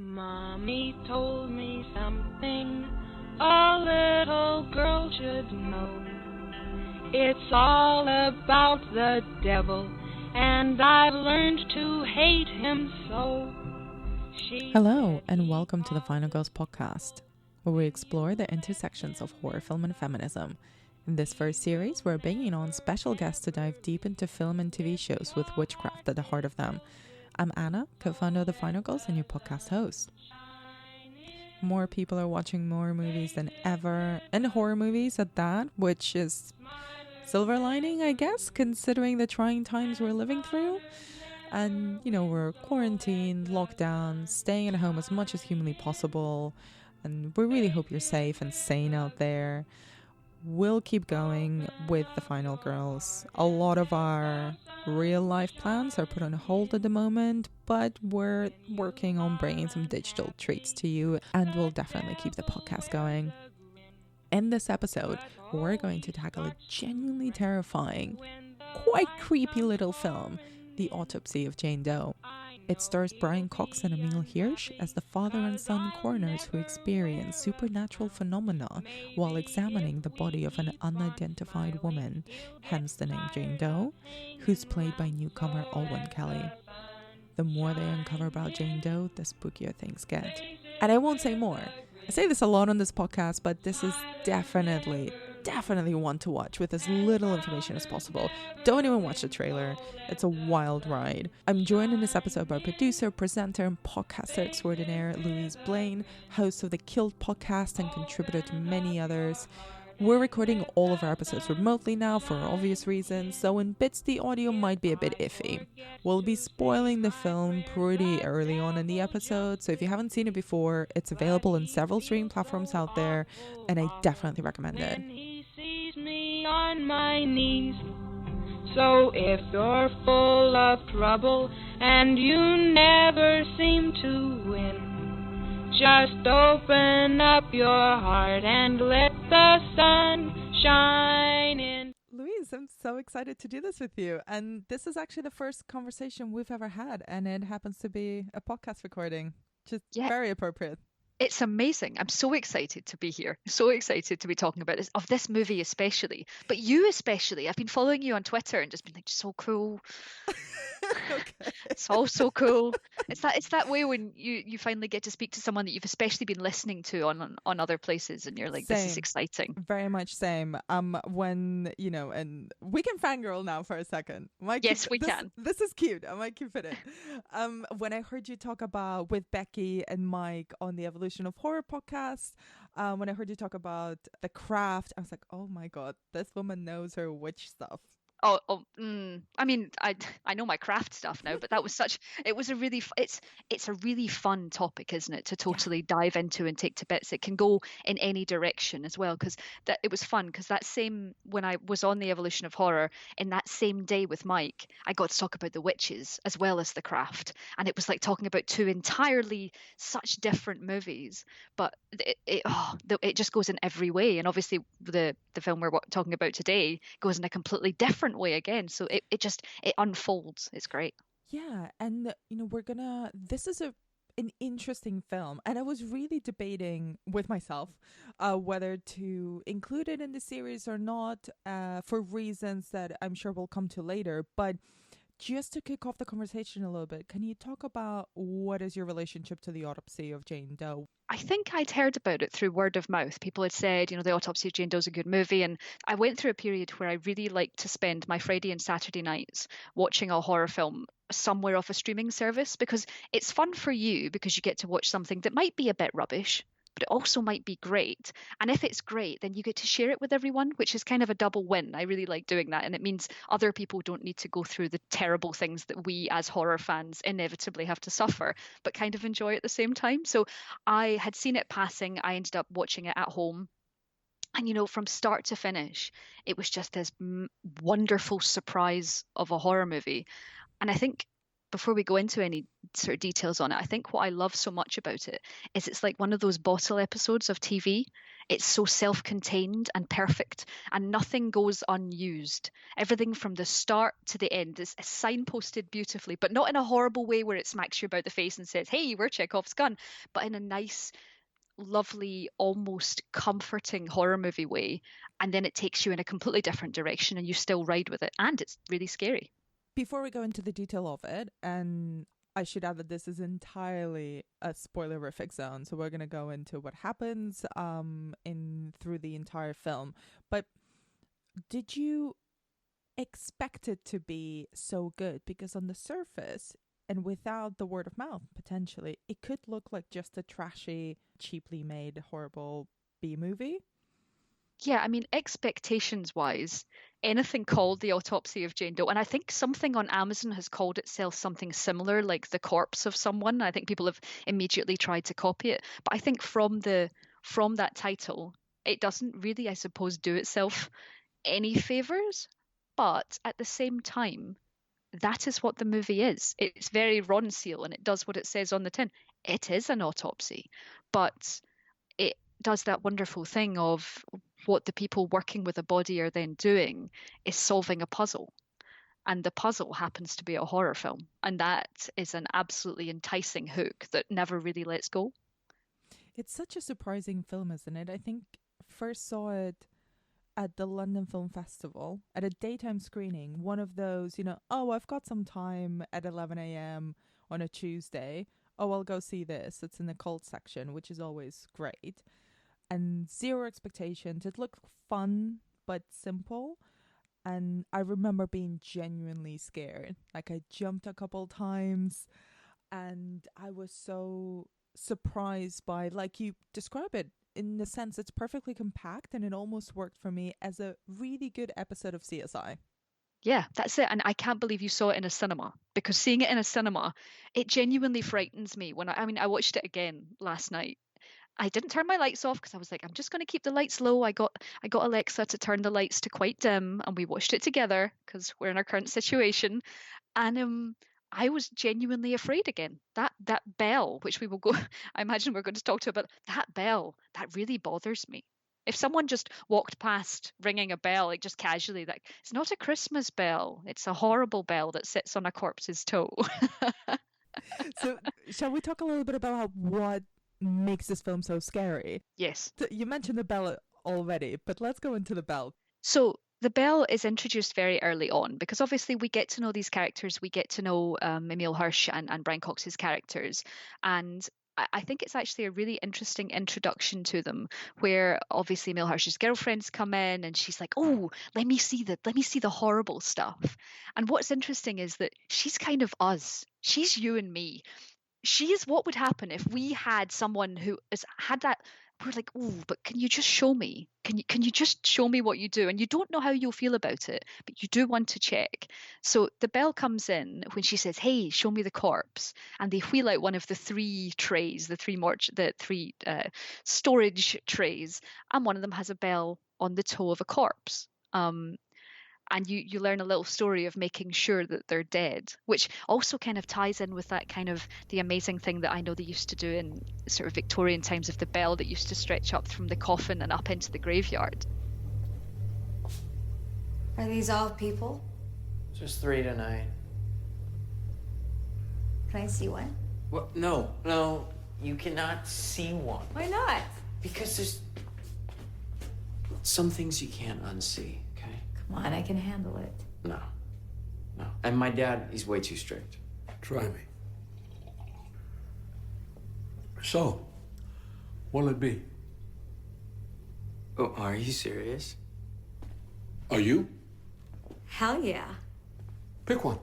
Mommy told me something a little girl should know. It's all about the devil, and I've learned to hate him so. Hello, and welcome to the Final Girls podcast, where we explore the intersections of horror film and feminism. In this first series, we're bringing on special guests to dive deep into film and TV shows with witchcraft at the heart of them. I'm Anna, co-founder of the Final Girls and your podcast host. More people are watching more movies than ever, and horror movies at that, which is silver lining, I guess, considering the trying times we're living through. And, we're quarantined, locked down, staying at home as much as humanly possible. And we really hope you're safe and sane out there. We'll keep going with the Final Girls. A lot of our real life plans are put on hold at the moment, but we're working on bringing some digital treats to you, and we'll definitely keep the podcast going. In this episode, we're going to tackle a genuinely terrifying, quite creepy little film, The Autopsy of Jane Doe. It stars Brian Cox and Emil Hirsch as the father and son coroners who experience supernatural phenomena while examining the body of an unidentified woman, hence the name Jane Doe, who's played by newcomer Olwen Kelly. The more they uncover about Jane Doe, the spookier things get. And I won't say more. I say this a lot on this podcast, but this is definitely one to watch with as little information as possible. Don't even watch the trailer. It's a wild ride. I'm joined in this episode by producer, presenter, and podcaster extraordinaire Louise Blain, host of the Killed podcast and contributor to many others. We're recording all of our episodes remotely now for obvious reasons, so in bits the audio might be a bit iffy. We'll be spoiling the film pretty early on in the episode, so if you haven't seen it before, it's available on several streaming platforms out there, and I definitely recommend it. He sees me on my knees. So if you're full of trouble and you never seem to win, just open up your heart and let the sun shine in. Louise, I'm so excited to do this with you. And this is actually the first conversation we've ever had. And it happens to be a podcast recording. Just very appropriate. It's amazing. I'm so excited to be here. So excited to be talking about this movie especially. But you especially. I've been following you on Twitter and just been like, so cool. Okay. It's all so cool. It's that way when you finally get to speak to someone that you've especially been listening to on other places, and you're like, Same. This is exciting. Very much same. When and we can fangirl now for a second. Yes, we can. This is cute. I might keep it in. When I heard you talk about with Becky and Mike on the Evolution of Horror podcast, when I heard you talk about The Craft, I was like, oh my god, this woman knows her witch stuff. I mean, I know my craft stuff now, but that was it's a really fun topic, isn't it, to totally dive into and take to bits. It can go in any direction as well, because it was fun, because when I was on the Evolution of Horror, in that same day with Mike, I got to talk about the witches as well as The Craft, and it was like talking about two entirely such different movies, but it just goes in every way. And obviously the film we're talking about today goes in a completely different way again, so it unfolds. It's great. Yeah, and this is an interesting film, and I was really debating with myself whether to include it in the series or not, for reasons that I'm sure we'll come to later. But just to kick off the conversation a little bit, can you talk about what is your relationship to The Autopsy of Jane Doe? I think I'd heard about it through word of mouth. People had said, The Autopsy of Jane Doe is a good movie. And I went through a period where I really liked to spend my Friday and Saturday nights watching a horror film somewhere off a streaming service, because it's fun for you because you get to watch something that might be a bit rubbish, but it also might be great. And if it's great, then you get to share it with everyone, which is kind of a double win. I really like doing that. And it means other people don't need to go through the terrible things that we as horror fans inevitably have to suffer, but kind of enjoy at the same time. So I had seen it passing. I ended up watching it at home. And, from start to finish, it was just this wonderful surprise of a horror movie. And I think before we go into any sort of details on it, I think what I love so much about it is it's like one of those bottle episodes of TV. It's so self-contained and perfect, and nothing goes unused. Everything from the start to the end is signposted beautifully, but not in a horrible way where it smacks you about the face and says, hey, we're Chekhov's gun, but in a nice, lovely, almost comforting horror movie way. And then it takes you in a completely different direction and you still ride with it. And it's really scary. Before we go into the detail of it, and I should add that this is entirely a spoilerific zone, so we're going to go into what happens through the entire film. But did you expect it to be so good? Because on the surface, and without the word of mouth, potentially, it could look like just a trashy, cheaply made, horrible B-movie. Yeah, I mean, expectations-wise, anything called The Autopsy of Jane Doe, and I think something on Amazon has called itself something similar, like The Corpse of Someone. I think people have immediately tried to copy it. But I think from that title, it doesn't really, I suppose, do itself any favors. But at the same time, that is what the movie is. It's very Ronseal and it does what it says on the tin. It is an autopsy, but it does that wonderful thing of what the people working with a body are then doing is solving a puzzle. And the puzzle happens to be a horror film. And that is an absolutely enticing hook that never really lets go. It's such a surprising film, isn't it? I think first saw it at the London Film Festival at a daytime screening. One of those, oh, I've got some time at 11 a.m. on a Tuesday. Oh, I'll go see this. It's in the cult section, which is always great. And zero expectations. It looked fun, but simple. And I remember being genuinely scared. Like, I jumped a couple times and I was so surprised by, like you describe it, in the sense it's perfectly compact, and it almost worked for me as a really good episode of CSI. Yeah, that's it. And I can't believe you saw it in a cinema, because seeing it in a cinema, it genuinely frightens me. I watched it again last night. I didn't turn my lights off because I was like, I'm just going to keep the lights low. I got Alexa to turn the lights to quite dim, and we watched it together because we're in our current situation. And I was genuinely afraid again. That bell, which we will go, I imagine we're going to talk to about, that bell, that really bothers me. If someone just walked past ringing a bell, like just casually, like, it's not a Christmas bell. It's a horrible bell that sits on a corpse's toe. So shall we talk a little bit about what makes this film so scary? Yes. You mentioned the bell already, but let's go into the bell. So the bell is introduced very early on because obviously we get to know these characters. We get to know Emile Hirsch and Brian Cox's characters. And I think it's actually a really interesting introduction to them, where obviously Emile Hirsch's girlfriends come in and she's like, oh, let me see the horrible stuff. And what's interesting is that she's kind of us. She's you and me. She is what would happen if we had someone who had that. We're like, oh, but can you just show me? Can you just show me what you do? And you don't know how you'll feel about it, but you do want to check. So the bell comes in when she says, hey, show me the corpse. And they wheel out one of the three trays, the three storage trays. And one of them has a bell on the toe of a corpse. And you learn a little story of making sure that they're dead, which also kind of ties in with that kind of the amazing thing that I know they used to do in sort of Victorian times of the bell that used to stretch up from the coffin and up into the graveyard. Are these all people? Just 3 tonight. Can I see one? Well, no, you cannot see one. Why not? Because there's some things you can't unsee, okay? Come on, I can handle it. No. And my dad, he's way too strict. Try me. So, what'll it be? Oh, are you serious? Are you? Hell yeah. Pick one.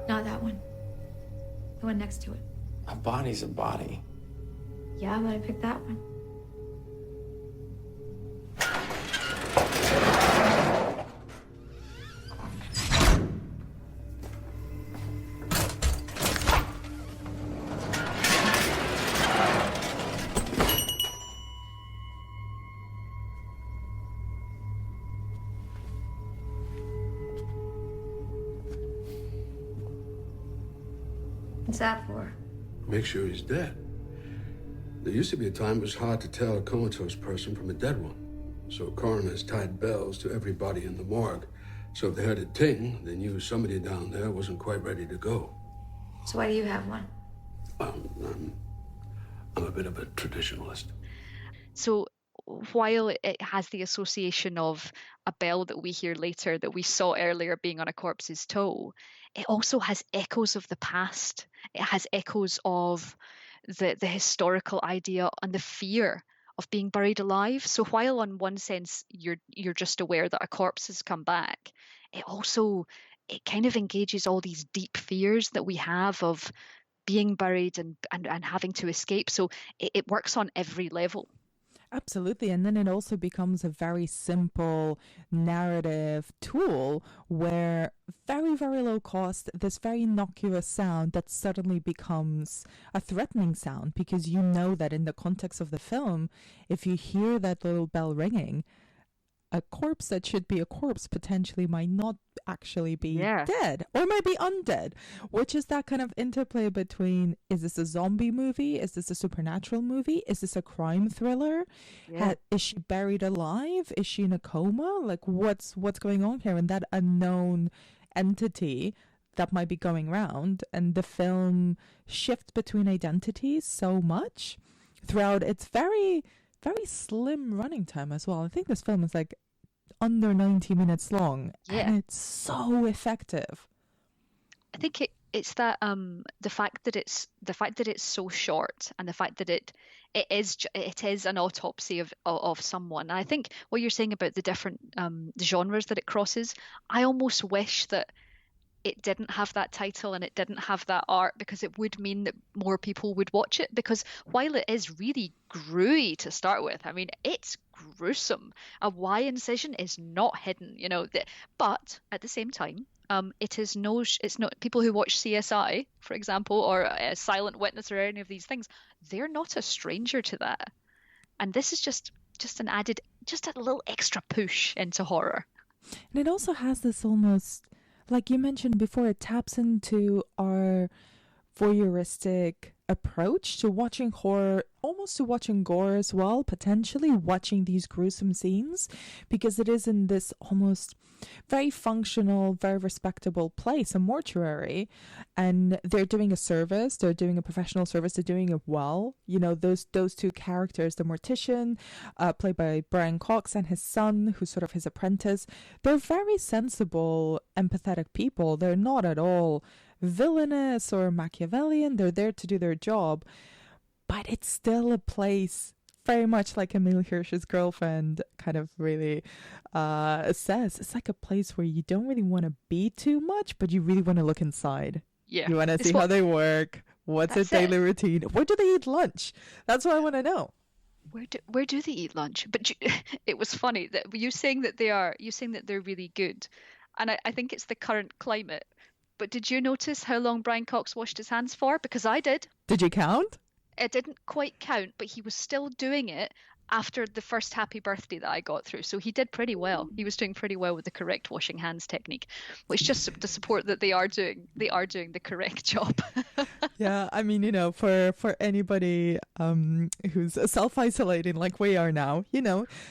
Not that one. The one next to it. A body's a body. Yeah, but I picked that one. What's that for? Make sure he's dead. There used to be a time it was hard to tell a comatose person from a dead one. So coroners tied bells to every body in the morgue. So if they heard a ting, they knew somebody down there wasn't quite ready to go. So why do you have one? I'm a bit of a traditionalist. So while it has the association of a bell that we hear later that we saw earlier being on a corpse's toe, it also has echoes of the past. It has echoes of the historical idea and the fear of being buried alive. So while on one sense you're just aware that a corpse has come back, it kind of engages all these deep fears that we have of being buried and having to escape. So it works on every level. Absolutely. And then it also becomes a very simple narrative tool where very, very low cost, this very innocuous sound that suddenly becomes a threatening sound, because you know that in the context of the film, if you hear that little bell ringing, a corpse that should be a corpse potentially might not actually be dead or might be undead, which is that kind of interplay between, is this a zombie movie? Is this a supernatural movie? Is this a crime thriller? Is she buried alive? Is she in a coma? Like what's going on here? And that unknown entity that might be going around, and the film shifts between identities so much throughout its very slim running time as well. I think this film is like under 90 minutes long, and it's so effective. I think it's that the fact that it's so short, and the fact that it is an autopsy of someone. And I think what you're saying about the different genres that it crosses, I almost wish that it didn't have that title and it didn't have that art, because it would mean that more people would watch it. Because while it is really gruey to start with, I mean, it's gruesome. A Y incision is not hidden, but at the same time, it's not people who watch CSI, for example, or Silent Witness or any of these things, they're not a stranger to that. And this is just an added, just a little extra push into horror. And it also has this almost, like you mentioned before, it taps into our voyeuristic approach to watching horror, almost to watching gore as well, potentially watching these gruesome scenes, because it is in this almost very functional, very respectable place, a mortuary, and they're doing a service, they're doing a professional service, they're doing it well. Those two characters, the mortician, played by Brian Cox, and his son, who's sort of his apprentice, they're very sensible, empathetic people. They're not at all villainous or Machiavellian. They're there to do their job, but it's still a place, very much like Emile Hirsch's girlfriend kind of really says, it's like a place where you don't really want to be too much, but you really want to look inside. You want to see how they work, what's their daily routine, where do they eat lunch? That's what I want to know. Where do they eat lunch? But it was funny that you saying that they're really good, and I think it's the current climate. But did you notice how long Brian Cox washed his hands for? Because I did. Did you count? It didn't quite count, but he was still doing it after the first happy birthday that I got through. So he did pretty well. He was doing pretty well with the correct washing hands technique, which just to support that they are doing the correct job. Yeah, I mean, for anybody who's self-isolating like we are now,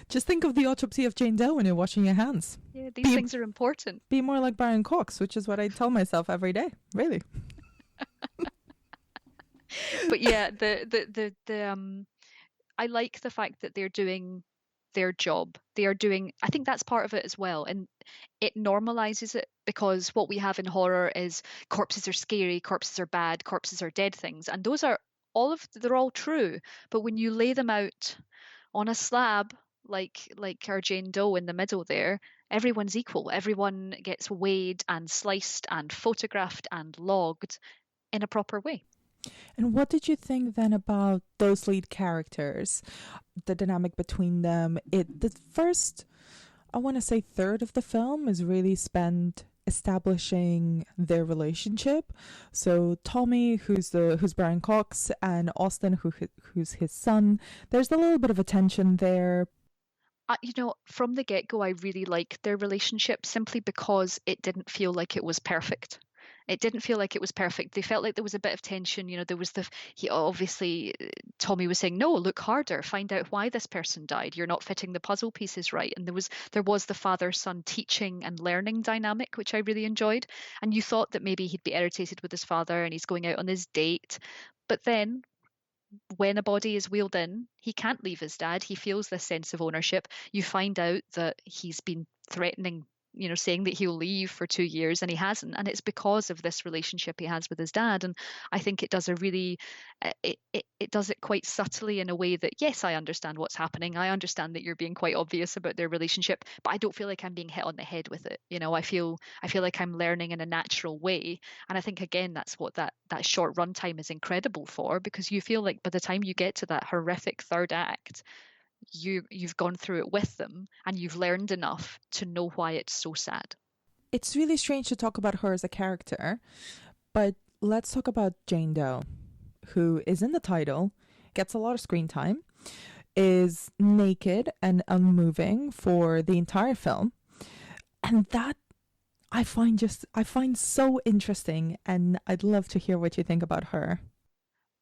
just think of the Autopsy of Jane Doe when you're washing your hands. Yeah, these things are important. Be more like Brian Cox, which is what I tell myself every day, really. But yeah, I like the fact that they're doing their job. I think that's part of it as well. And it normalizes it, because what we have in horror is corpses are scary, corpses are bad, corpses are dead things. And those are they're all true. But when you lay them out on a slab, like our Jane Doe in the middle there, everyone's equal. Everyone gets weighed and sliced and photographed and logged in a proper way. And what did you think then about those lead characters, the dynamic between them? The first, I want to say, third of the film is really spent establishing their relationship. So Tommy, who's Brian Cox, and Austin, who's his son. There's a little bit of a tension there. From the get-go, I really liked their relationship, simply because it didn't feel like it was perfect. It didn't feel like it was perfect. They felt like there was a bit of tension. There was he obviously, Tommy was saying, no, look harder, find out why this person died. You're not fitting the puzzle pieces right. And there was the father-son teaching and learning dynamic, which I really enjoyed. And you thought that maybe he'd be irritated with his father and he's going out on his date. But then when a body is wheeled in, he can't leave his dad. He feels this sense of ownership. You find out that he's been threatening, saying that he'll leave for 2 years and he hasn't. And it's because of this relationship he has with his dad. And I think it does it does it quite subtly in a way that, yes, I understand what's happening. I understand that you're being quite obvious about their relationship, but I don't feel like I'm being hit on the head with it. I feel like I'm learning in a natural way. And I think, again, that's what that short runtime is incredible for, because you feel like by the time you get to that horrific third act, you've gone through it with them and you've learned enough to know why it's so sad. It's really strange to talk about her as a character, but let's talk about Jane Doe, who is in the title, gets a lot of screen time, is naked and unmoving for the entire film. And that I find so interesting, and I'd love to hear what you think about her.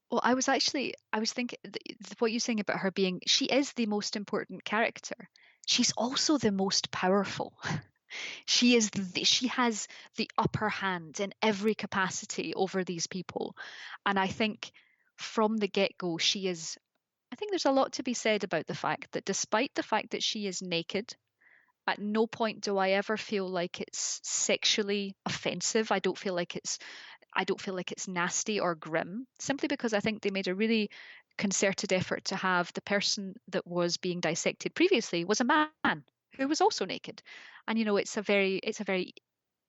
Well, I was thinking what you're saying about her being, she is the most important character. She's also the most powerful. She has the upper hand in every capacity over these people. And I think from the get-go, I think there's a lot to be said about the fact that despite the fact that she is naked, at no point do I ever feel like it's sexually offensive. I don't feel like it's nasty or grim, simply because I think they made a really concerted effort to have the person that was being dissected previously was a man who was also naked. And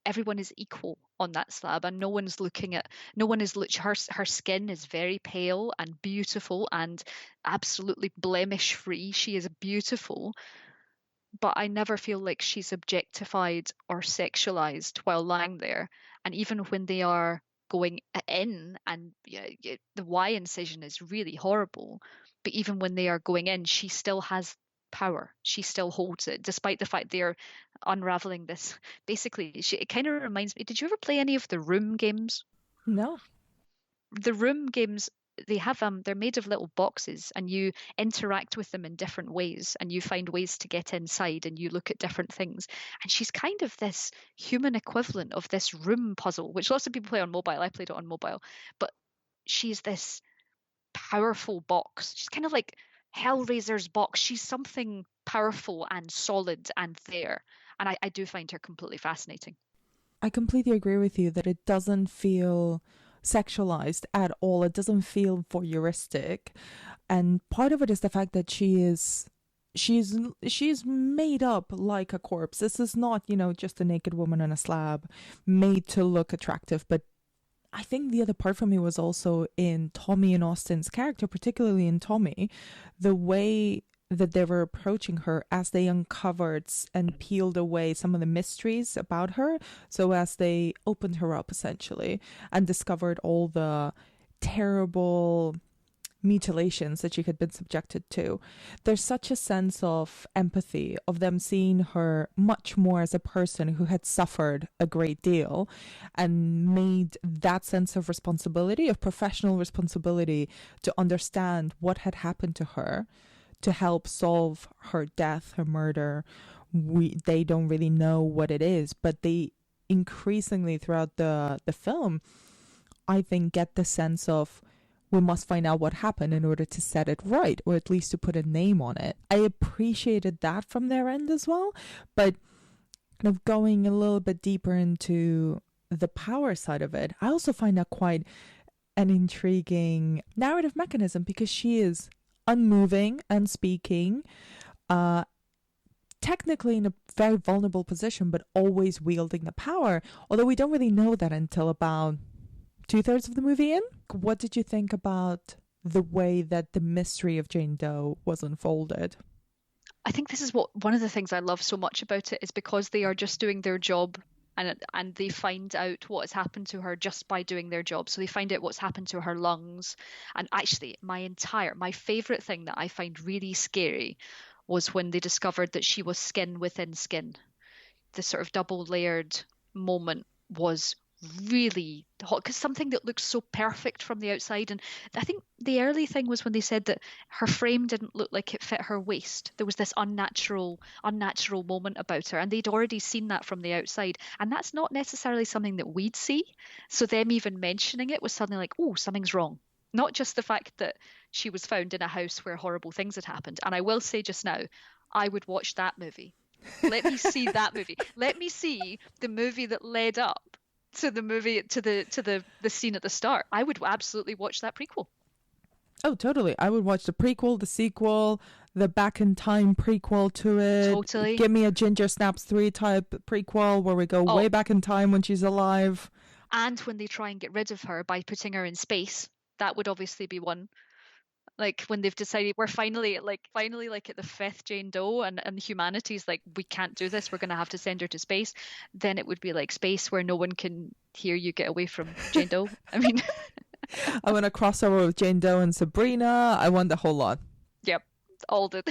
everyone is equal on that slab, and her skin is very pale and beautiful and absolutely blemish free. She is beautiful, but I never feel like she's objectified or sexualized while lying there. And even when they are going in, and the Y incision is really horrible, but even when they are going in, she still has power. She still holds it, despite the fact they're unraveling this. Basically, it kind of reminds me, did you ever play any of the Room games? No. The Room games, they're made of little boxes, and you interact with them in different ways, and you find ways to get inside, and you look at different things. And she's kind of this human equivalent of this room puzzle, which lots of people play on mobile. I played it on mobile, but she's this powerful box. She's kind of like Hellraiser's box. She's something powerful and solid and there. And I do find her completely fascinating. I completely agree with you that it doesn't feel sexualized at all. It doesn't feel voyeuristic. And part of it is the fact that she's made up like a corpse. This is not, just a naked woman on a slab made to look attractive. But I think the other part for me was also in Tommy and Austin's character, particularly in Tommy, the way that they were approaching her as they uncovered and peeled away some of the mysteries about her. So as they opened her up, essentially, and discovered all the terrible mutilations that she had been subjected to, there's such a sense of empathy of them seeing her much more as a person who had suffered a great deal, and made that sense of responsibility, of professional responsibility, to understand what had happened to her, to help solve her death, her murder. They don't really know what it is, but they increasingly throughout the film, I think, get the sense of, we must find out what happened in order to set it right, or at least to put a name on it. I appreciated that from their end as well, but kind of going a little bit deeper into the power side of it, I also find that quite an intriguing narrative mechanism, because she is unmoving and speaking, technically in a very vulnerable position, but always wielding the power, although we don't really know that until about 2/3 of the movie in. What did you think about the way that the mystery of Jane Doe was unfolded? I think this is one of the things I love so much about it, is because they are just doing their job, and they find out what has happened to her just by doing their job. So they find out what's happened to her lungs. And actually, my favorite thing that I find really scary was when they discovered that she was skin within skin. The sort of double layered moment was really hot, because something that looks so perfect from the outside. And I think the early thing was when they said that her frame didn't look like it fit her waist. There was this unnatural moment about her, and they'd already seen that from the outside, and that's not necessarily something that we'd see. So them even mentioning it was suddenly like, oh, something's wrong. Not just the fact that she was found in a house where horrible things had happened. And I will say just now, I would watch that movie. Let me see that movie. Let me see the movie that led up to the scene at the start. I would absolutely watch that prequel. Oh, totally. I would watch the prequel, the sequel, the back in time prequel to it. Totally. Give me a Ginger Snaps 3 type prequel where we go way back in time when she's alive. And when they try and get rid of her by putting her in space, that would obviously be one. Like when they've decided we're finally at the fifth Jane Doe, and humanity's like, we can't do this, we're going to have to send her to space, then it would be like space where no one can hear you get away from Jane Doe. I mean, I want a crossover with Jane Doe and Sabrina. I want the whole lot. Yep, all the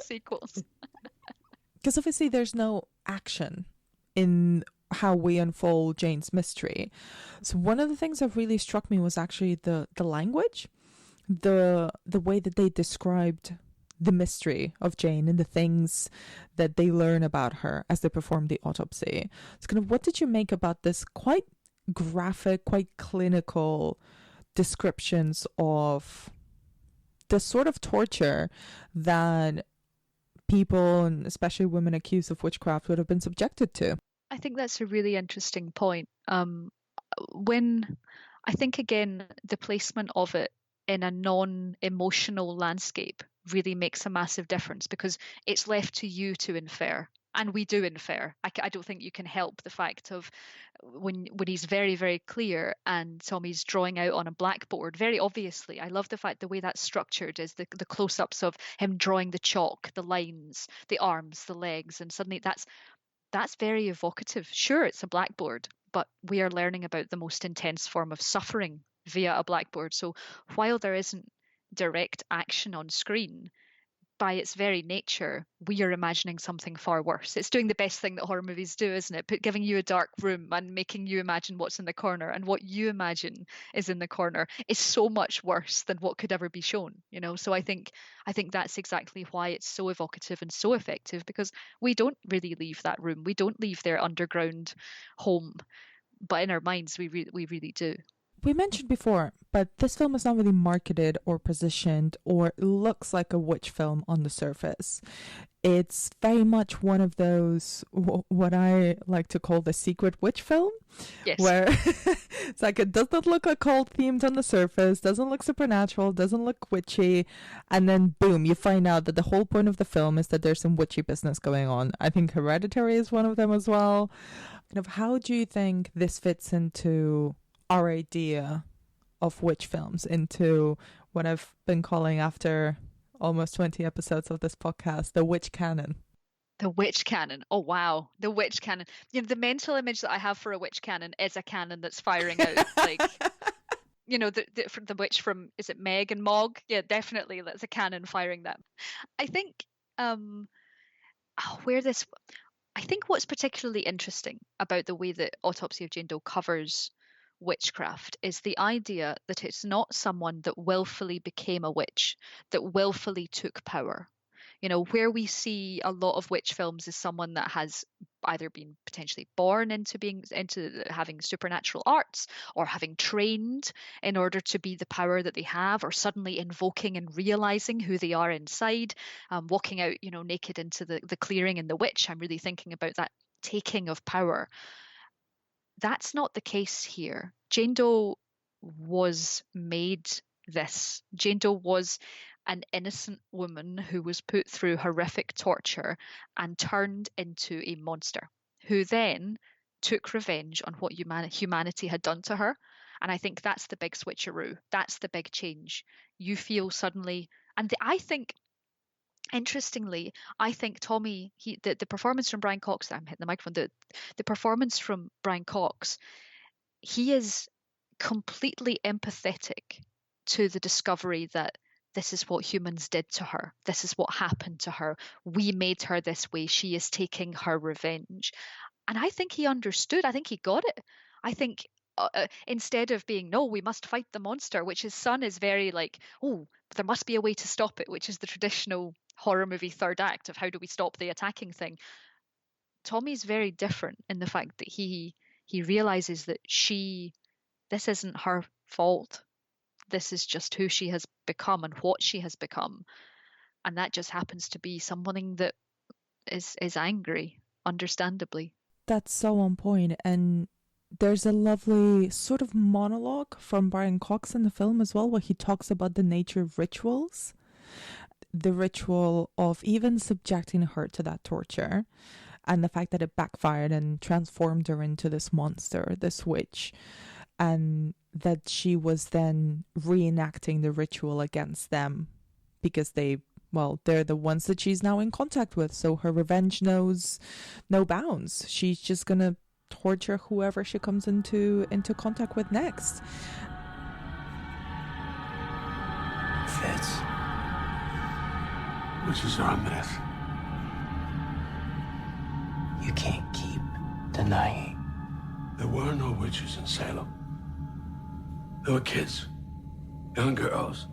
sequels. Because obviously there's no action in how we unfold Jane's mystery. So one of the things that really struck me was actually the language. The way that they described the mystery of Jane and the things that they learn about her as they perform the autopsy. So kind of what did you make about this quite graphic, quite clinical descriptions of the sort of torture that people, and especially women accused of witchcraft, would have been subjected to? I think that's a really interesting point. When I think, again, the placement of it in a non-emotional landscape really makes a massive difference, because it's left to you to infer. And we do infer. I don't think you can help the fact of when he's very, very clear and Tommy's drawing out on a blackboard, very obviously. I love the fact the way that's structured is the close-ups of him drawing the chalk, the lines, the arms, the legs, and suddenly that's very evocative. Sure, it's a blackboard, but we are learning about the most intense form of suffering via a blackboard. So while there isn't direct action on screen, by its very nature, we are imagining something far worse. It's doing the best thing that horror movies do, isn't it? Giving you a dark room and making you imagine what's in the corner, and what you imagine is in the corner is so much worse than what could ever be shown, you know? So I think that's exactly why it's so evocative and so effective, because we don't really leave that room. We don't leave their underground home, but in our minds, we really do. We mentioned before, but this film is not really marketed or positioned or looks like a witch film on the surface. It's very much one of those, what I like to call the secret witch film. Yes. Where it's like, it doesn't look occult themed on the surface, doesn't look supernatural, doesn't look witchy, and then boom, you find out that the whole point of the film is that there's some witchy business going on. I think Hereditary is one of them as well. Kind of, how do you think this fits into our idea of witch films, into what I've been calling, after almost 20 episodes of this podcast, the witch canon? The witch cannon. Oh, wow. The witch cannon. You know, the mental image that I have for a witch cannon is a cannon that's firing out, like, you know, the witch from, is it Meg and Mog? Yeah, definitely. That's a cannon firing that. I think I think what's particularly interesting about the way that Autopsy of Jane Doe covers witchcraft is the idea that it's not someone that willfully became a witch, that willfully took power. You know, where we see a lot of witch films is someone that has either been potentially born into having supernatural arts, or having trained in order to be the power that they have, or suddenly invoking and realizing who they are inside, walking out, you know, naked into the clearing in The Witch. I'm really thinking about that taking of power. That's not the case here. Jane Doe was made this. Jane Doe was an innocent woman who was put through horrific torture and turned into a monster, who then took revenge on what humanity had done to her. And I think that's the big switcheroo. That's the big change. You feel suddenly, and I think, interestingly, I think Tommy, the performance from Brian Cox, I'm hitting the microphone, the performance from Brian Cox, he is completely empathetic to the discovery that this is what humans did to her. This is what happened to her. We made her this way. She is taking her revenge. And I think he understood. I think he got it. I think instead of being, no, we must fight the monster, which his son is very like, oh, there must be a way to stop it, which is the traditional horror movie third act of how do we stop the attacking thing. Tommy's very different in the fact that he realizes that this isn't her fault. This is just who she has become and what she has become. And that just happens to be someone that is angry, understandably. That's so on point. And there's a lovely sort of monologue from Brian Cox in the film as well, where he talks about the nature of rituals, the ritual of even subjecting her to that torture, and the fact that it backfired and transformed her into this monster, this witch, and that she was then reenacting the ritual against them because they're the ones that she's now in contact with. So her revenge knows no bounds. She's just gonna torture whoever she comes into contact with next. Fitz. Witches are a myth. You can't keep denying. There were no witches in Salem. There were kids, young girls,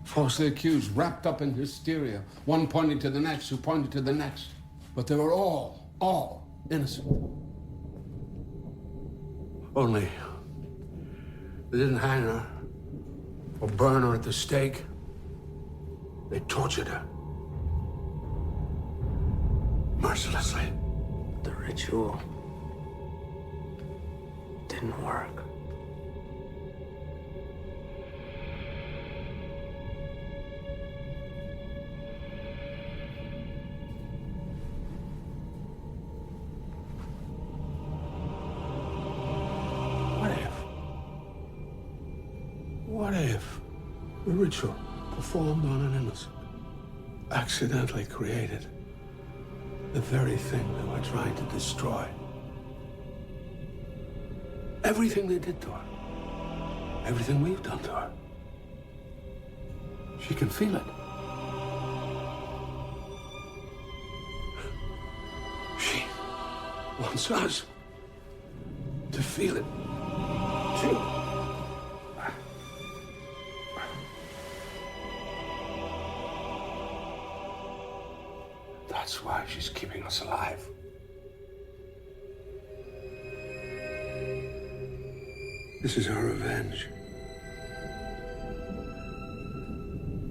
falsely accused, wrapped up in hysteria, one pointing to the next, who pointed to the next. But they were all innocent. Only they didn't hang her or burn her at the stake. They tortured her mercilessly. The ritual didn't work. What if the ritual performed on an innocent accidentally created the very thing they were trying to destroy? Everything they did to her, everything we've done to her, she can feel it. She wants us to feel it too. That's why she's keeping us alive. This is our revenge.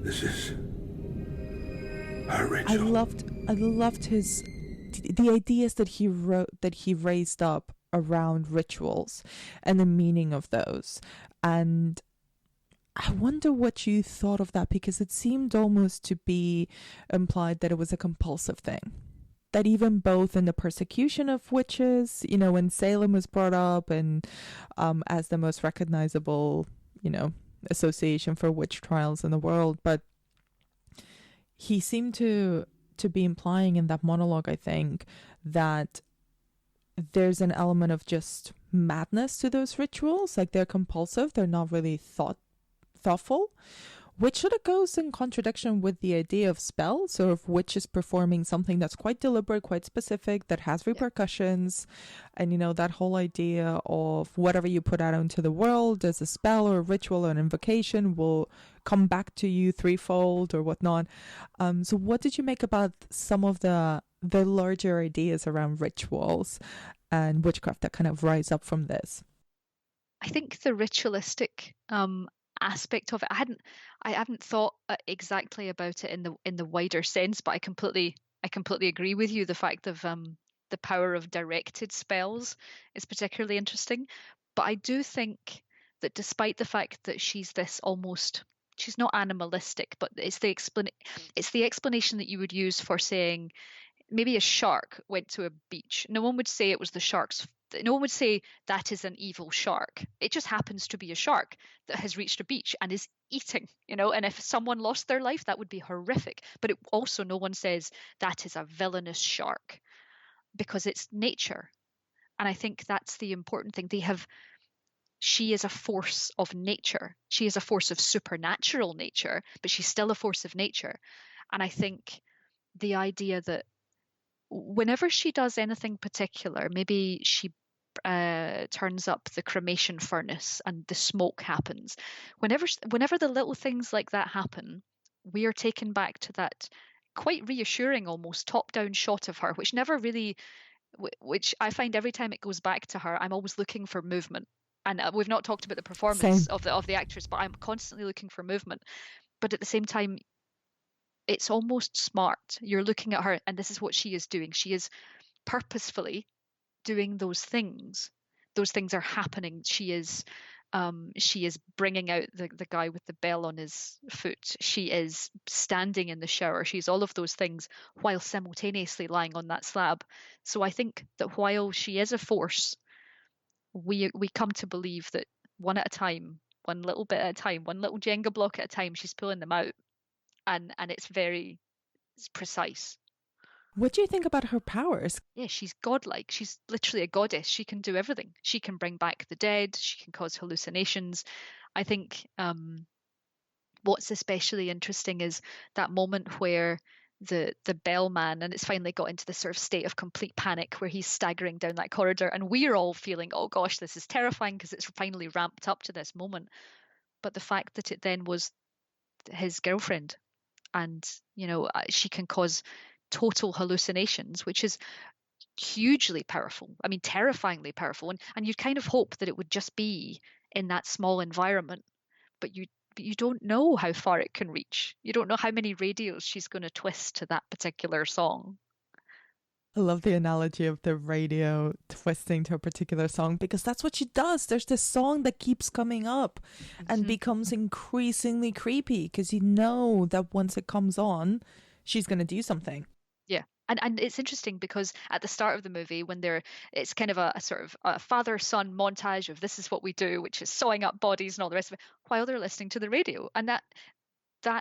This is our ritual. I loved the ideas that he wrote, that he raised up around rituals and the meaning of those. And I wonder what you thought of that, because it seemed almost to be implied that it was a compulsive thing. That even both in the persecution of witches, when Salem was brought up and as the most recognizable, association for witch trials in the world, but he seemed to be implying in that monologue, I think, that there's an element of just madness to those rituals. Like, they're compulsive, they're not really thoughtful, which sort of goes in contradiction with the idea of spells, or of witches performing something that's quite deliberate, quite specific, that has repercussions. And that whole idea of whatever you put out into the world as a spell or a ritual or an invocation will come back to you threefold or whatnot. So what did you make about some of the larger ideas around rituals and witchcraft that kind of rise up from this? I think the ritualistic aspect of it, I haven't thought exactly about it in the wider sense, but I completely agree with you. The fact of the power of directed spells is particularly interesting. But I do think that despite the fact that she's not animalistic, but it's the explanation that you would use for saying maybe a shark went to a beach. No one would say it was the shark's. No one would say that is an evil shark. It just happens to be a shark that has reached a beach and is eating, and if someone lost their life, that would be horrific. But no one says that is a villainous shark, because it's nature. And I think that's the important thing. She is a force of nature. She is a force of supernatural nature, but she's still a force of nature. And I think the idea that whenever she does anything particular, maybe she turns up the cremation furnace and the smoke happens. Whenever the little things like that happen, we are taken back to that quite reassuring, almost top-down shot of her, which never really, which I find every time it goes back to her, I'm always looking for movement. And we've not talked about the performance Same. of the actress, but I'm constantly looking for movement. But at the same time, it's almost smart. You're looking at her, and this is what she is doing. She is purposefully doing those things. Those things are happening. She is bringing out the guy with the bell on his foot. She is standing in the shower. She's all of those things while simultaneously lying on that slab. So I think that while she is a force, we come to believe that one at a time, one little bit at a time, one little Jenga block at a time, she's pulling them out, and it's precise. What do you think about her powers? Yeah, she's godlike. She's literally a goddess. She can do everything. She can bring back the dead. She can cause hallucinations. I think what's especially interesting is that moment where the bellman, and it's finally got into this sort of state of complete panic where he's staggering down that corridor, and we're all feeling, oh gosh, this is terrifying because it's finally ramped up to this moment. But the fact that it then was his girlfriend, and she can cause total hallucinations, which is hugely powerful. I mean, terrifyingly powerful. And you'd kind of hope that it would just be in that small environment, but you don't know how far it can reach. You don't know how many radios she's going to twist to that particular song. I love the analogy of the radio twisting to a particular song, because that's what she does. There's this song that keeps coming up and becomes increasingly creepy because you know that once it comes on, she's going to do something. Yeah. And it's interesting because at the start of the movie, when it's kind of a sort of a father-son montage of this is what we do, which is sawing up bodies and all the rest of it, while they're listening to the radio. And that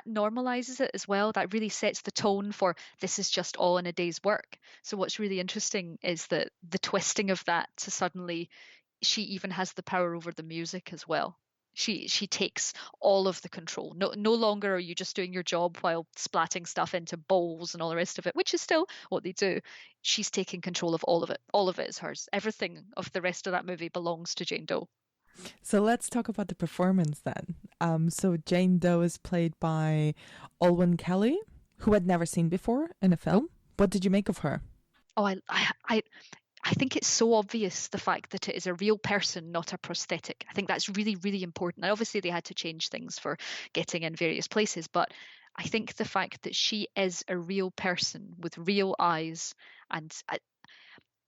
normalizes it as well. That really sets the tone for this is just all in a day's work. So what's really interesting is that the twisting of that to suddenly she even has the power over the music as well. She takes all of the control. No longer are you just doing your job while splatting stuff into bowls and all the rest of it, which is still what they do. She's taking control of all of it. All of it is hers. Everything of the rest of that movie belongs to Jane Doe. So let's talk about the performance then. So Jane Doe is played by Olwen Kelly, who I'd never seen before in a film. What did you make of her? Oh, I think it's so obvious, the fact that it is a real person, not a prosthetic. I think that's really, really important. And obviously they had to change things for getting in various places, but I think the fact that she is a real person with real eyes, and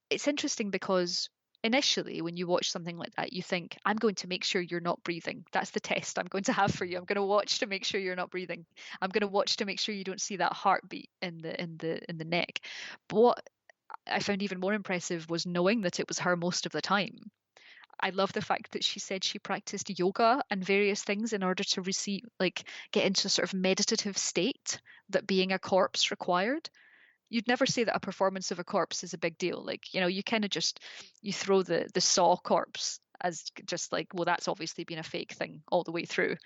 it's interesting because initially when you watch something like that, you think, I'm going to make sure you're not breathing. That's the test I'm going to have for you. I'm going to watch to make sure you're not breathing. I'm going to watch to make sure you don't see that heartbeat in the neck. But what I found even more impressive was knowing that it was her most of the time. I love the fact that she said she practiced yoga and various things in order to get into a sort of meditative state that being a corpse required. You'd never say that a performance of a corpse is a big deal. You kind of you throw the Saw corpse as just like, well, that's obviously been a fake thing all the way through.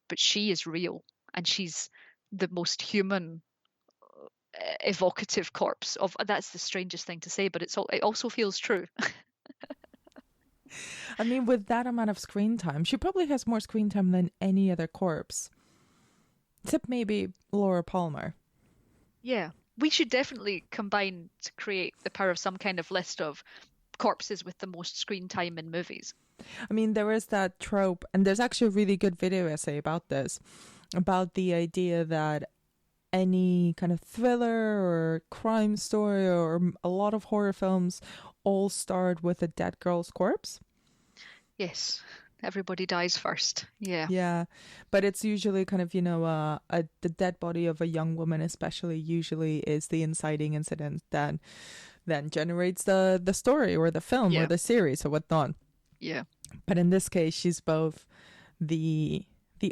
But she is real, and she's the most human, evocative corpse of. That's the strangest thing to say, but it also feels true. I mean, with that amount of screen time, she probably has more screen time than any other corpse, except maybe Laura Palmer. Yeah, we should definitely combine to create the power of some kind of list of corpses with the most screen time in movies. I mean, there is that trope, and there's actually a really good video essay about this, about the idea that any kind of thriller or crime story or a lot of horror films all start with a dead girl's corpse. Yes, everybody dies first. Yeah, but it's usually kind of, the dead body of a young woman especially usually is the inciting incident that then generates the story or the film or the series or whatnot. Yeah. But in this case, she's both the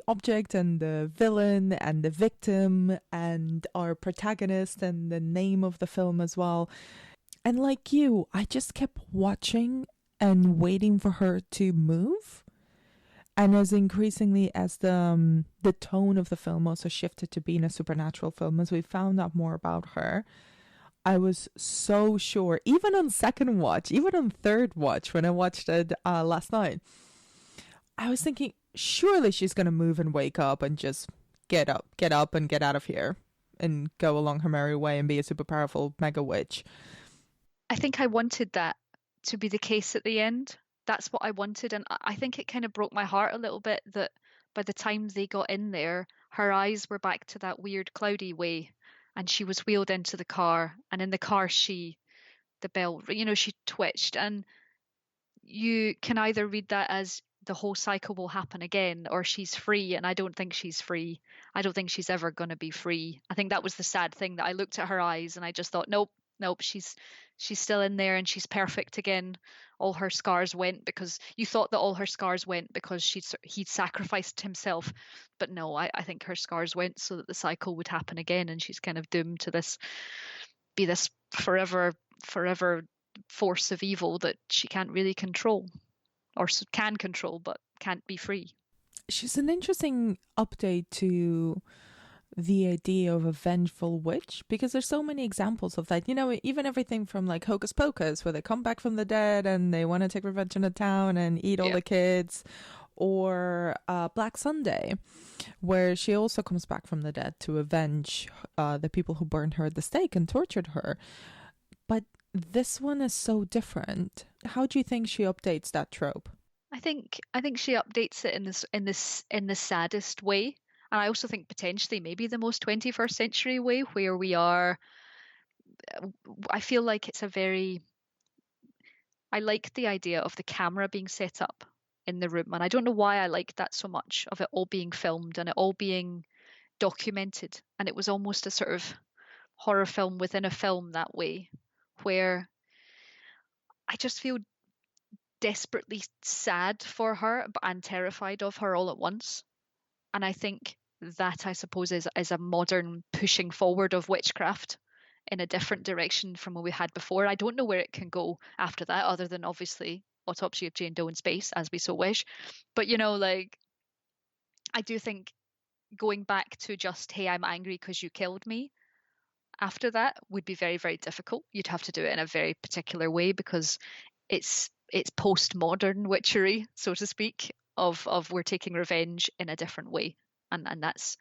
object and the villain and the victim and our protagonist and the name of the film as well. And like you, I just kept watching and waiting for her to move. And as increasingly as the tone of the film also shifted to being a supernatural film, as we found out more about her, I was so sure, even on second watch, even on third watch, when I watched it last night, I was thinking, surely she's going to move and wake up and just get up and get out of here and go along her merry way and be a super powerful mega witch. I think I wanted that to be the case at the end. That's what I wanted. And I think it kind of broke my heart a little bit that by the time they got in there, her eyes were back to that weird cloudy way. And she was wheeled into the car. And in the car, the bell, she twitched. And you can either read that as the whole cycle will happen again, or she's free. And I don't think she's free. I don't think she's ever going to be free. I think that was the sad thing, that I looked at her eyes and I just thought, nope, she's still in there and she's perfect again. All her scars went because you thought that all her scars went because he'd sacrificed himself. But no, I think her scars went so that the cycle would happen again, and she's kind of doomed to be this forever force of evil that she can't really control, or can control but can't be free. She's an interesting update to the idea of a vengeful witch, because there's so many examples of that. Even everything from like Hocus Pocus, where they come back from the dead and they want to take revenge on the town and eat all the kids, or Black Sunday, where she also comes back from the dead to avenge the people who burned her at the stake and tortured her. But this one is so different. How do you think she updates that trope? I think she updates it in the saddest way. And I also think potentially maybe the most 21st century way, where we are, I feel like I like the idea of the camera being set up in the room. And I don't know why I like that so much, of it all being filmed and it all being documented. And it was almost a sort of horror film within a film that way, where I just feel desperately sad for her and terrified of her all at once. And I think that, I suppose, is a modern pushing forward of witchcraft in a different direction from what we had before. I don't know where it can go after that, other than obviously Autopsy of Jane Doe in space, as we so wish. But, I do think going back to just, hey, I'm angry because you killed me, after that would be very, very difficult. You'd have to do it in a very particular way, because it's postmodern witchery, so to speak, of we're taking revenge in a different way. And that's,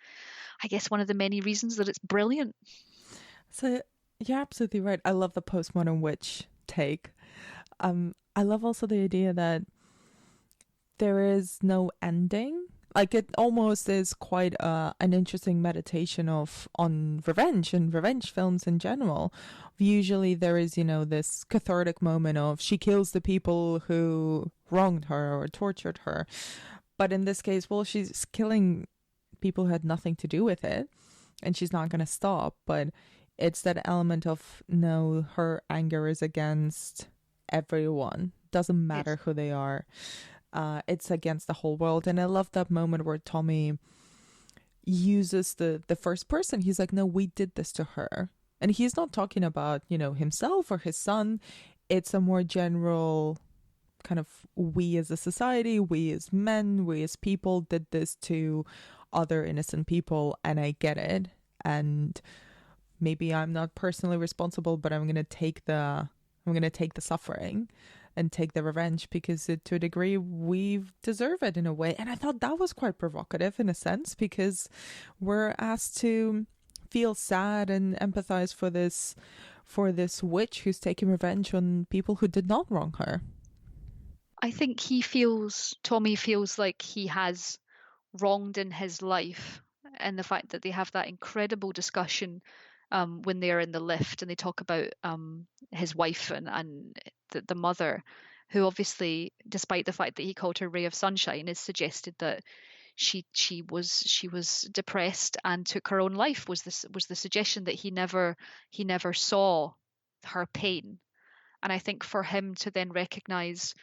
I guess, one of the many reasons that it's brilliant. So you're absolutely right. I love the postmodern witch take. I love also the idea that there is no ending. Like, it almost is quite an interesting meditation on revenge and revenge films in general. Usually there is, this cathartic moment of she kills the people who wronged her or tortured her. But in this case, well, she's killing people who had nothing to do with it, and she's not going to stop. But it's that element of, no, her anger is against everyone. Doesn't matter who they are. It's against the whole world. And I love that moment where Tommy uses the first person. He's like, no, we did this to her. And he's not talking about, himself or his son. It's a more general kind of, we as a society, we as men, we as people did this to other innocent people, and I get it. And maybe I'm not personally responsible, but I'm going to take the suffering and take the revenge, because to a degree we deserve it in a way. And I thought that was quite provocative in a sense, because we're asked to feel sad and empathize for this witch who's taking revenge on people who did not wrong her. I think Tommy feels like he has wronged in his life, and the fact that they have that incredible discussion when they're in the lift, and they talk about his wife and the mother, who obviously, despite the fact that he called her ray of sunshine, is suggested that she was depressed and took her own life, was the suggestion that he never saw her pain. And I think for him to then recognize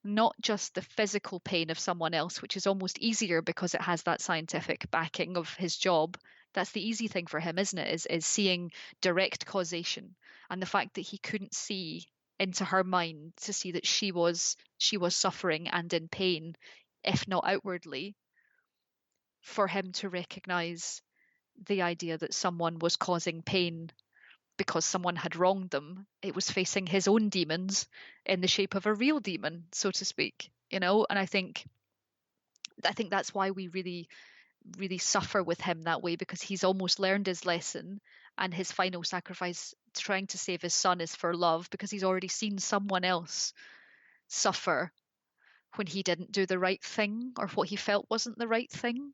not just the physical pain of someone else, which is almost easier because it has that scientific backing of his job. That's the easy thing for him, isn't it? Is seeing direct causation, and the fact that he couldn't see into her mind to see that she was suffering and in pain, if not outwardly. For him to recognize the idea that someone was causing pain because someone had wronged them. It was facing his own demons in the shape of a real demon, so to speak, you know. And I think that's why we really, really suffer with him that way, because he's almost learned his lesson, and his final sacrifice trying to save his son is for love, because he's already seen someone else suffer when he didn't do the right thing, or what he felt wasn't the right thing.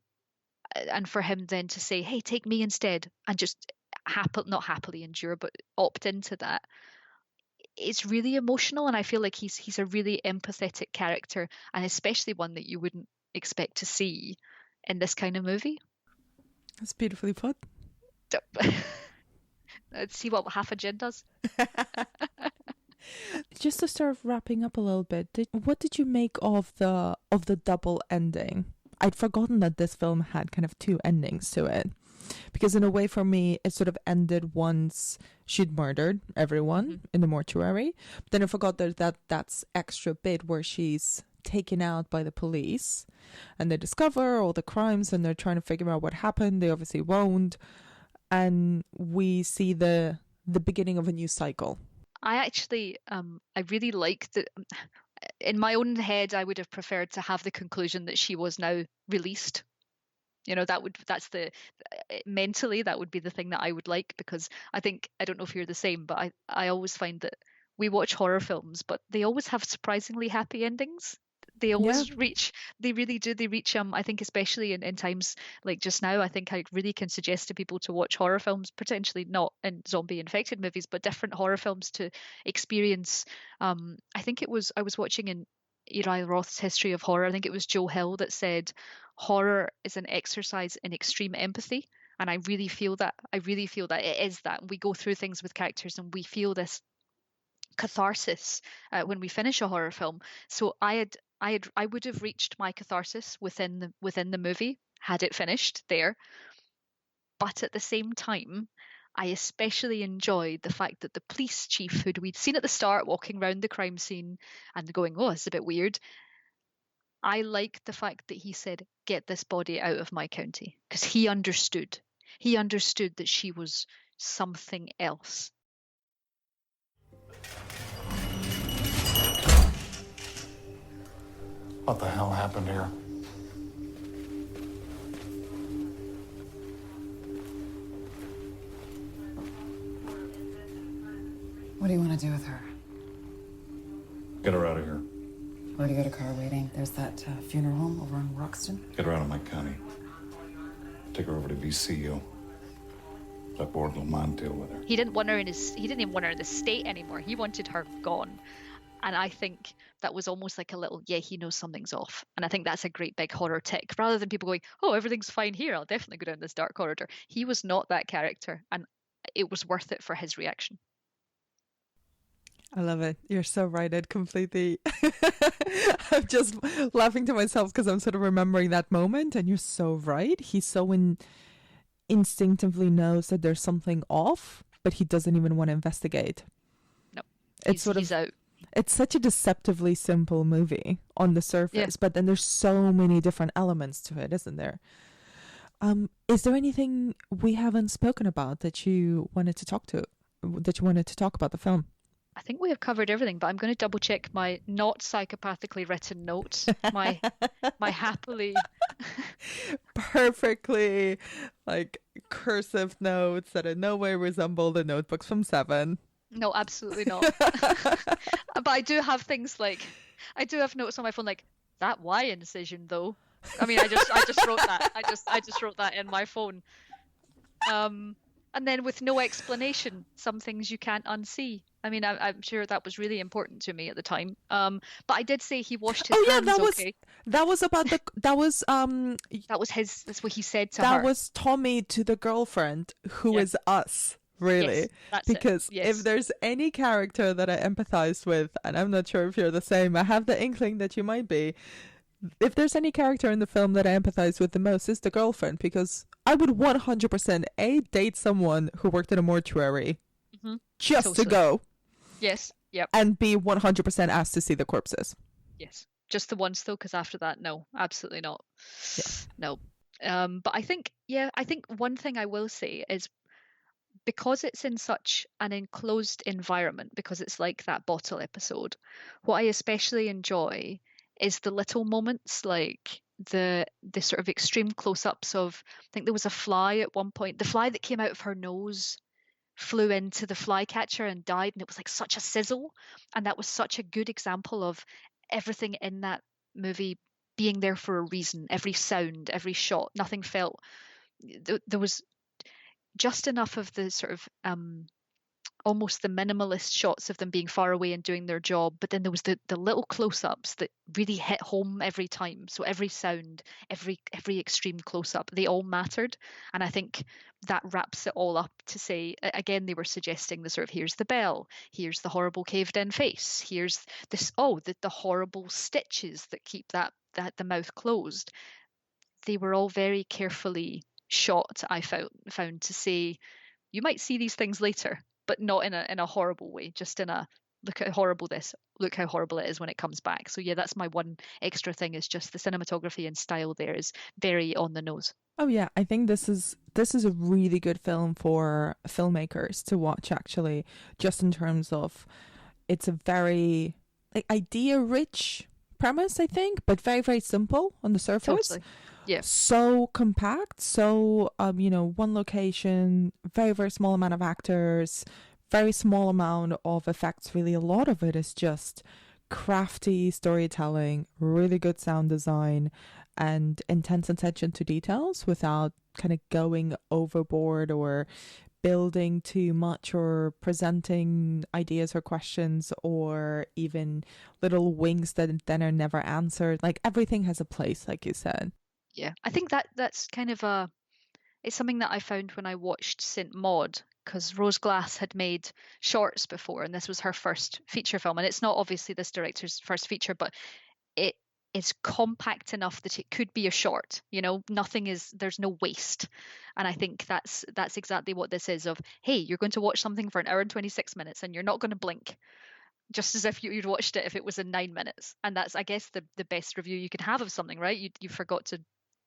And for him then to say, hey, take me instead, and just not happily endure, but opt into that, it's really emotional. And I feel like he's a really empathetic character, and especially one that you wouldn't expect to see in this kind of movie. That's beautifully put. Let's see what half a Jen does. Just to start wrapping up a little bit, what did you make of the double ending? I'd forgotten that this film had kind of two endings to it, because in a way for me it sort of ended once she'd murdered everyone in the mortuary. But then I forgot that's extra bit where she's taken out by the police and they discover all the crimes and they're trying to figure out what happened. They obviously won't, and we see the beginning of a new cycle. I actually I really like that. In my own head, I would have preferred to have the conclusion that she was now released. You know, mentally that would be the thing that I would like, because I don't know if you're the same, but I always find that we watch horror films, but they always have surprisingly happy endings. They always they really do. They reach, I think especially in times like just now, I think I really can suggest to people to watch horror films, potentially not in zombie infected movies, but different horror films to experience. I think I was watching in Eli Roth's History of Horror, I think it was Joe Hill that said horror is an exercise in extreme empathy. And I really feel that. It is that. We go through things with characters and we feel this catharsis when we finish a horror film. So I would have reached my catharsis within the movie had it finished there. But at the same time, I especially enjoyed the fact that the police chief, who we'd seen at the start walking around the crime scene and going, oh, it's a bit weird, I liked the fact that he said, get this body out of my county, because he understood that she was something else. What the hell happened here? What do you want to do with her? Get her out of here. Already got a car waiting. There's that funeral home over in Roxton. Get her out of my county. Take her over to VCU. Let Board Lamont deal with her. He didn't even want her in the state anymore. He wanted her gone. And I think that was almost like a little, he knows something's off. And I think that's a great big horror tick. Rather than people going, oh, everything's fine here, I'll definitely go down this dark corridor. He was not that character, and it was worth it for his reaction. I love it. You're so right. It completely... I'm just laughing to myself because I'm sort of remembering that moment, and you're so right. He so instinctively knows that there's something off, but he doesn't even want to investigate. No, he's out. It's such a deceptively simple movie on the surface, but then there's so many different elements to it, isn't there? Is there anything we haven't spoken about that you wanted to talk about the film? I think we have covered everything, but I'm going to double check my not psychopathically written notes. My happily perfectly cursive notes that in no way resemble the notebooks from Seven. No, absolutely not. But I do have things I do have notes on my phone like that Y incision though. I mean, I just wrote that. I just wrote that in my phone. And then with no explanation, some things you can't unsee. I mean, I'm sure that was really important to me at the time. But I did say he washed his hands. That was that's what he said to her. That was Tommy to the girlfriend who is us. Really, yes, that's because it. Yes. If there's any character that I empathized with, and I'm not sure if you're the same, I have the inkling that you might be. If there's any character in the film that I empathize with the most, it's the girlfriend, because I would 100% date someone who worked in a mortuary just to go. Yes. Yep. And be 100% asked to see the corpses. Yes. Just the once though, because after that, no, absolutely not. Yeah. No. But I think one thing I will say is, because it's in such an enclosed environment, because it's like that bottle episode, what I especially enjoy is the little moments, like the sort of extreme close-ups of, I think there was a fly at one point, the fly that came out of her nose flew into the flycatcher and died, and it was like such a sizzle, and that was such a good example of everything in that movie being there for a reason. Every sound, every shot, nothing felt, there was just enough of the sort of almost the minimalist shots of them being far away and doing their job, but then there was the little close-ups that really hit home every time. So every sound, every extreme close-up, they all mattered. And I think that wraps it all up to say, again, they were suggesting the sort of, here's the bell, here's the horrible caved-in face, here's this, the horrible stitches that keep that the mouth closed. They were all very carefully shot, I found, to say, you might see these things later, but not in a horrible way, just in a, look how horrible it is when it comes back. So yeah, that's my one extra thing, is just the cinematography and style there is very on the nose. Oh yeah, I think this is a really good film for filmmakers to watch, actually, just in terms of, it's a very idea rich premise, I think, but very, very simple on the surface. Totally. Yeah. So compact, so one location, very, very small amount of actors, very small amount of effects. Really, a lot of it is just crafty storytelling, really good sound design, and intense attention to details without kind of going overboard or building too much or presenting ideas or questions or even little winks that then are never answered. Like, everything has a place, like you said. Yeah, I think that's kind of it's something that I found when I watched St. Maud, because Rose Glass had made shorts before, and this was her first feature film. And it's not obviously this director's first feature, but it is compact enough that it could be a short. There's no waste. And I think that's exactly what this is, of, hey, you're going to watch something for an hour and 26 minutes and you're not going to blink. Just as if you'd watched it if it was in 9 minutes. And that's, I guess, the best review you could have of something, right? You forgot to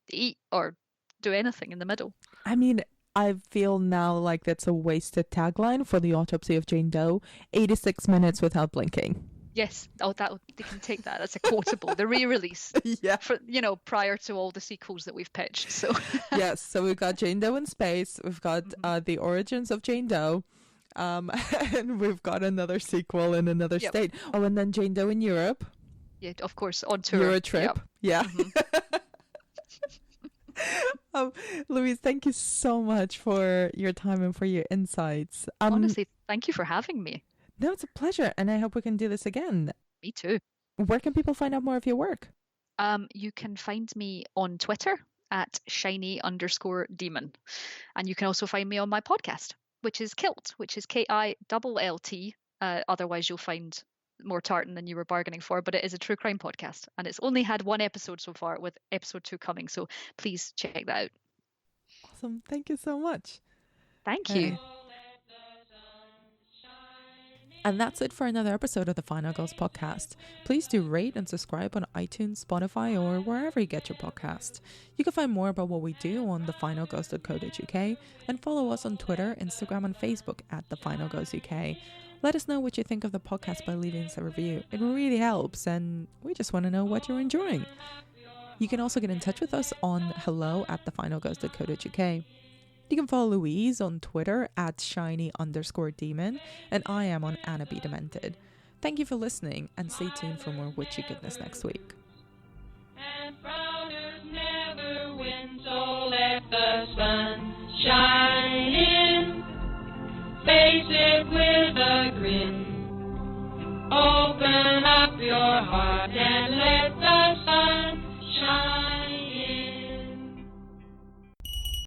eat or do anything in the middle. I mean, I feel now like that's a wasted tagline for the Autopsy of Jane Doe: 86 minutes without blinking. Yes. Oh, they can take that. That's a quotable. The re-release. Yeah. For, prior to all the sequels that we've pitched. So yes. So we've got Jane Doe in space. We've got the origins of Jane Doe. And we've got another sequel in another state. Oh, and then Jane Doe in Europe. Yeah, of course, on tour. Euro trip. Yep. Yeah. Mm-hmm. Louise, thank you so much for your time and for your insights. Honestly, thank you for having me. No, it's a pleasure, and I hope we can do this again. Me too. Where can people find out more of your work? You can find me on Twitter at shiny_demon. And you can also find me on my podcast, which is Kilt, which is KILLT. Otherwise, you'll find more tartan than you were bargaining for, but it is a true crime podcast, and it's only had one episode so far, with episode 2 coming, so please check that out. Awesome. Thank you so much. Thank you. And that's it for another episode of the Final Girls podcast. Please do rate and subscribe on iTunes, Spotify, or wherever you get your podcast. You can find more about what we do on thefinalgirls.co.uk and follow us on Twitter, Instagram, and Facebook at thefinalgirlsuk. Let us know what you think of the podcast by leaving us a review. It really helps, and we just want to know what you're enjoying. You can also get in touch with us on hello@thefinalgirls.co.uk. You can follow Louise on Twitter at shiny_demon, and I am on Anna B. Demented. Thank you for listening, and stay tuned for more witchy goodness next week. And frowners never win, so let the sun shine in. Face it with a grin. Open up your heart and let